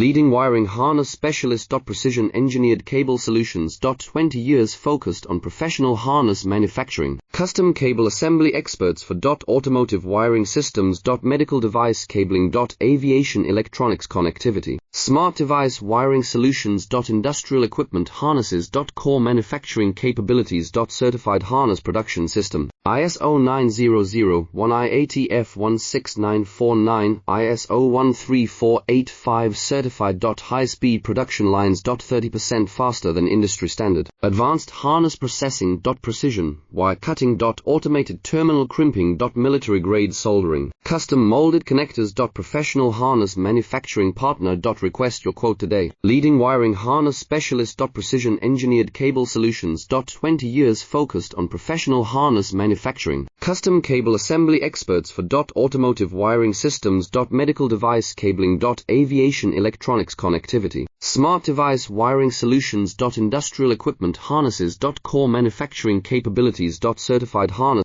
Leading wiring harness specialist. Precision engineered cable solutions. 20 years focused on professional harness manufacturing. Custom cable assembly experts for automotive wiring systems. Medical device cabling. Aviation electronics connectivity. Smart device wiring solutions. Industrial equipment harnesses. Core manufacturing capabilities. Certified harness production system. ISO 9001 IATF 16949 ISO 13485 certified. High-speed production lines. 30% faster than industry standard. Advanced harness processing. Precision wire cutting. Automated terminal crimping. Military grade soldering. Custom molded connectors. Professional harness manufacturing partner. Request your quote today. Leading wiring harness specialist. Precision engineered cable solutions. 20 years focused on professional harness manufacturing. Custom cable assembly experts for automotive wiring systems. Medical device cabling. Aviation electronics connectivity. Smart device wiring solutions. Industrial equipment harnesses. Core manufacturing capabilities. Certified harness